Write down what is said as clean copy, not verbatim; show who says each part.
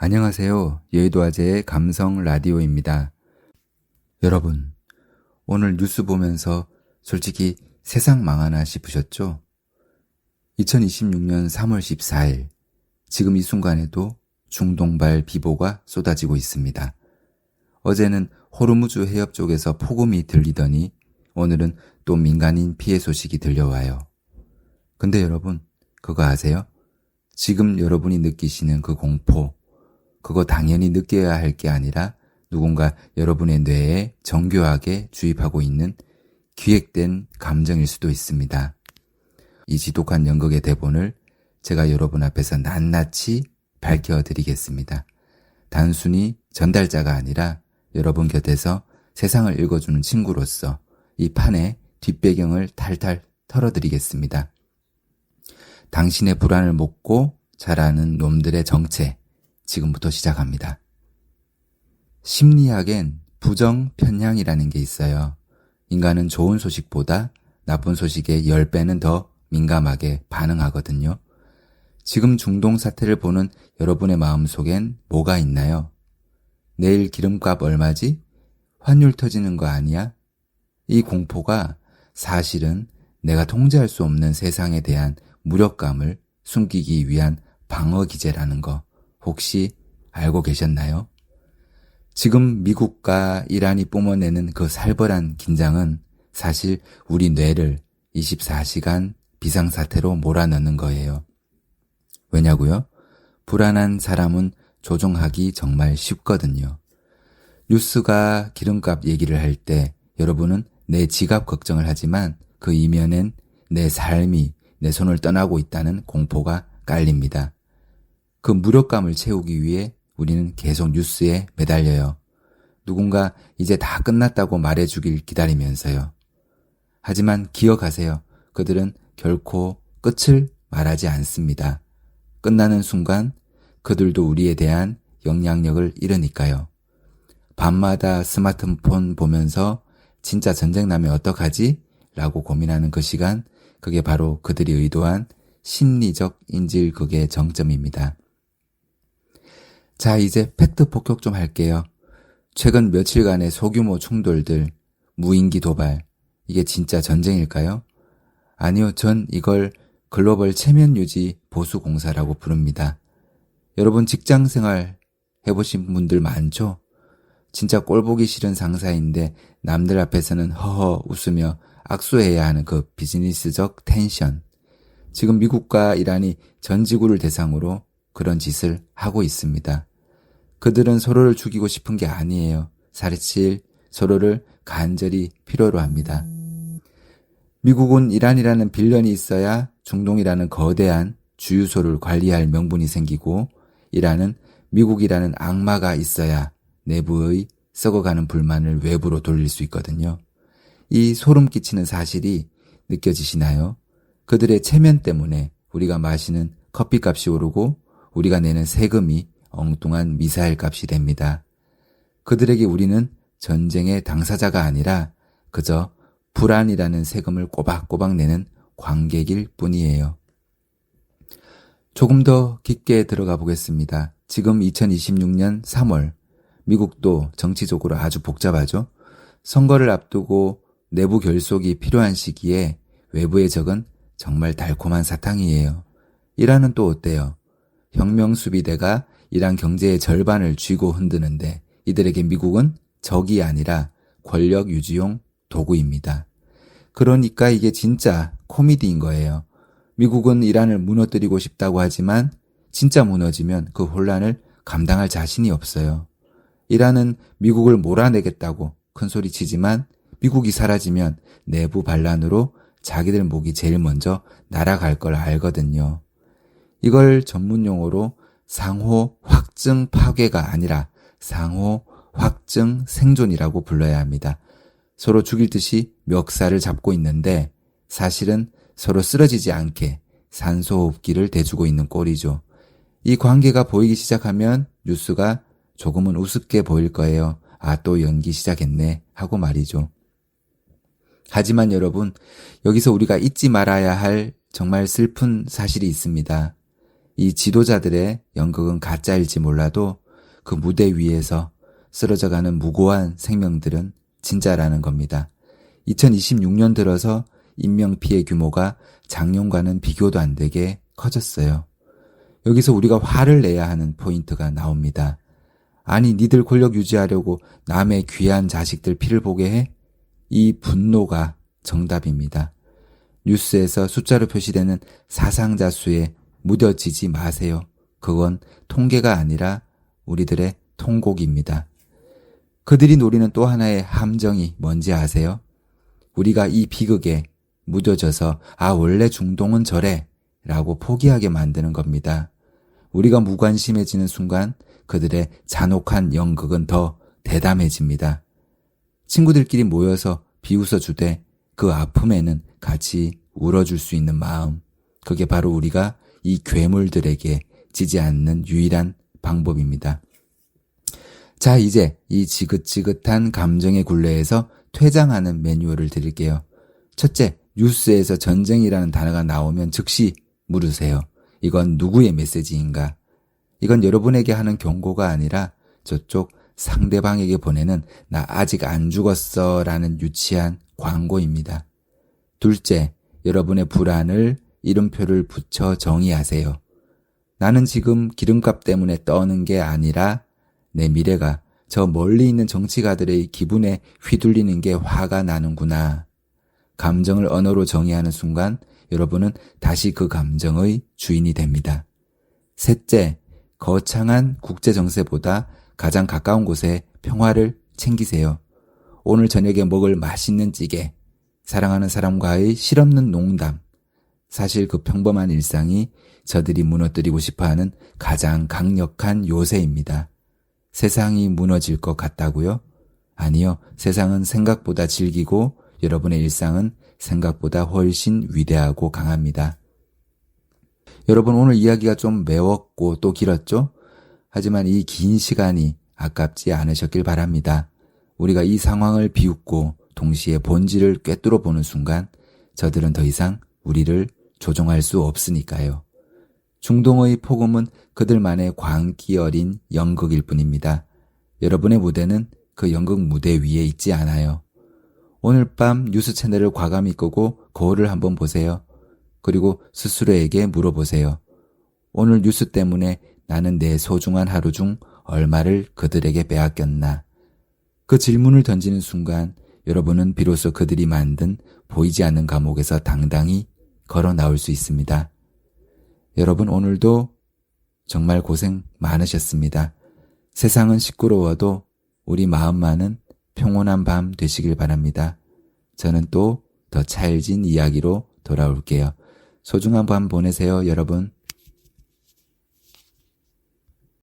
Speaker 1: 안녕하세요. 여의도 아재의 감성 라디오입니다. 여러분, 오늘 뉴스 보면서 솔직히 세상 망하나 싶으셨죠? 2026년 3월 14일, 지금 이 순간에도 중동발 비보가 쏟아지고 있습니다. 어제는 호르무즈 해협 쪽에서 폭음이 들리더니 오늘은 또 민간인 피해 소식이 들려와요. 근데 여러분, 그거 아세요? 지금 여러분이 느끼시는 그 공포, 그거 당연히 느껴야 할 게 아니라 누군가 여러분의 뇌에 정교하게 주입하고 있는 기획된 감정일 수도 있습니다. 이 지독한 연극의 대본을 제가 여러분 앞에서 낱낱이 밝혀드리겠습니다. 단순히 전달자가 아니라 여러분 곁에서 세상을 읽어주는 친구로서 이 판의 뒷배경을 탈탈 털어드리겠습니다. 당신의 불안을 먹고 자라는 놈들의 정체, 지금부터 시작합니다. 심리학엔 부정 편향이라는 게 있어요. 인간은 좋은 소식보다 나쁜 소식에 10배는 더 민감하게 반응하거든요. 지금 중동 사태를 보는 여러분의 마음속엔 뭐가 있나요? 내일 기름값 얼마지? 환율 터지는 거 아니야? 이 공포가 사실은 내가 통제할 수 없는 세상에 대한 무력감을 숨기기 위한 방어 기제라는 거 혹시 알고 계셨나요? 지금 미국과 이란이 뿜어내는 그 살벌한 긴장은 사실 우리 뇌를 24시간 비상사태로 몰아넣는 거예요. 왜냐고요? 불안한 사람은 조종하기 정말 쉽거든요. 뉴스가 기름값 얘기를 할 때 여러분은 내 지갑 걱정을 하지만 그 이면엔 내 삶이 내 손을 떠나고 있다는 공포가 깔립니다. 그 무력감을 채우기 위해 우리는 계속 뉴스에 매달려요. 누군가 이제 다 끝났다고 말해주길 기다리면서요. 하지만 기억하세요. 그들은 결코 끝을 말하지 않습니다. 끝나는 순간 그들도 우리에 대한 영향력을 잃으니까요. 밤마다 스마트폰 보면서 진짜 전쟁 나면 어떡하지? 라고 고민하는 그 시간, 그게 바로 그들이 의도한 심리적 인질극의 정점입니다. 자, 이제 팩트 폭격 좀 할게요. 최근 며칠간의 소규모 충돌들, 무인기 도발, 이게 진짜 전쟁일까요? 아니요, 전 이걸 글로벌 체면 유지 보수 공사라고 부릅니다. 여러분 직장 생활 해보신 분들 많죠? 진짜 꼴보기 싫은 상사인데 남들 앞에서는 허허 웃으며 악수해야 하는 그 비즈니스적 텐션. 지금 미국과 이란이 전 지구를 대상으로 그런 짓을 하고 있습니다. 그들은 서로를 죽이고 싶은 게 아니에요. 사실 서로를 간절히 필요로 합니다. 미국은 이란이라는 빌런이 있어야 중동이라는 거대한 주유소를 관리할 명분이 생기고 이란은 미국이라는 악마가 있어야 내부의 썩어가는 불만을 외부로 돌릴 수 있거든요. 이 소름 끼치는 사실이 느껴지시나요? 그들의 체면 때문에 우리가 마시는 커피값이 오르고 우리가 내는 세금이 엉뚱한 미사일 값이 됩니다. 그들에게 우리는 전쟁의 당사자가 아니라 그저 불안이라는 세금을 꼬박꼬박 내는 관객일 뿐이에요. 조금 더 깊게 들어가 보겠습니다. 지금 2026년 3월, 미국도 정치적으로 아주 복잡하죠. 선거를 앞두고 내부 결속이 필요한 시기에 외부의 적은 정말 달콤한 사탕이에요. 이란은 또 어때요? 혁명수비대가 이란 경제의 절반을 쥐고 흔드는데 이들에게 미국은 적이 아니라 권력 유지용 도구입니다. 그러니까 이게 진짜 코미디인 거예요. 미국은 이란을 무너뜨리고 싶다고 하지만 진짜 무너지면 그 혼란을 감당할 자신이 없어요. 이란은 미국을 몰아내겠다고 큰소리 치지만 미국이 사라지면 내부 반란으로 자기들 목이 제일 먼저 날아갈 걸 알거든요. 이걸 전문용어로 상호 확증 파괴가 아니라 상호 확증 생존이라고 불러야 합니다. 서로 죽일 듯이 멱살을 잡고 있는데 사실은 서로 쓰러지지 않게 산소호흡기를 대주고 있는 꼴이죠. 이 관계가 보이기 시작하면 뉴스가 조금은 우습게 보일 거예요. 아, 또 연기 시작했네 하고 말이죠. 하지만 여러분, 여기서 우리가 잊지 말아야 할 정말 슬픈 사실이 있습니다. 이 지도자들의 연극은 가짜일지 몰라도 그 무대 위에서 쓰러져가는 무고한 생명들은 진짜라는 겁니다. 2026년 들어서 인명피해 규모가 작년과는 비교도 안 되게 커졌어요. 여기서 우리가 화를 내야 하는 포인트가 나옵니다. 아니, 니들 권력 유지하려고 남의 귀한 자식들 피를 보게 해? 이 분노가 정답입니다. 뉴스에서 숫자로 표시되는 사상자 수에 무뎌지지 마세요. 그건 통계가 아니라 우리들의 통곡입니다. 그들이 노리는 또 하나의 함정이 뭔지 아세요? 우리가 이 비극에 무뎌져서 원래 중동은 저래 라고 포기하게 만드는 겁니다. 우리가 무관심해지는 순간 그들의 잔혹한 연극은 더 대담해집니다. 친구들끼리 모여서 비웃어주되 그 아픔에는 같이 울어줄 수 있는 마음, 그게 바로 우리가 이 괴물들에게 지지 않는 유일한 방법입니다. 자, 이제 이 지긋지긋한 감정의 굴레에서 퇴장하는 매뉴얼을 드릴게요. 첫째, 뉴스에서 전쟁이라는 단어가 나오면 즉시 물으세요. 이건 누구의 메시지인가? 이건 여러분에게 하는 경고가 아니라 저쪽 상대방에게 보내는 나 아직 안 죽었어 라는 유치한 광고입니다. 둘째, 여러분의 불안을 이름표를 붙여 정의하세요. 나는 지금 기름값 때문에 떠는 게 아니라 내 미래가 저 멀리 있는 정치가들의 기분에 휘둘리는 게 화가 나는구나. 감정을 언어로 정의하는 순간 여러분은 다시 그 감정의 주인이 됩니다. 셋째, 거창한 국제정세보다 가장 가까운 곳에 평화를 챙기세요. 오늘 저녁에 먹을 맛있는 찌개, 사랑하는 사람과의 실없는 농담, 사실 그 평범한 일상이 저들이 무너뜨리고 싶어하는 가장 강력한 요새입니다. 세상이 무너질 것 같다고요? 아니요, 세상은 생각보다 질기고 여러분의 일상은 생각보다 훨씬 위대하고 강합니다. 여러분, 오늘 이야기가 좀 매웠고 또 길었죠? 하지만 이 긴 시간이 아깝지 않으셨길 바랍니다. 우리가 이 상황을 비웃고 동시에 본질을 꿰뚫어 보는 순간 저들은 더 이상 우리를 조종할 수 없으니까요. 중동의 폭음은 그들만의 광기 어린 연극일 뿐입니다. 여러분의 무대는 그 연극 무대 위에 있지 않아요. 오늘 밤 뉴스 채널을 과감히 끄고 거울을 한번 보세요. 그리고 스스로에게 물어보세요. 오늘 뉴스 때문에 나는 내 소중한 하루 중 얼마를 그들에게 빼앗겼나? 그 질문을 던지는 순간 여러분은 비로소 그들이 만든 보이지 않는 감옥에서 당당히 걸어 나올 수 있습니다. 여러분, 오늘도 정말 고생 많으셨습니다. 세상은 시끄러워도 우리 마음만은 평온한 밤 되시길 바랍니다. 저는 또 더 찰진 이야기로 돌아올게요. 소중한 밤 보내세요, 여러분.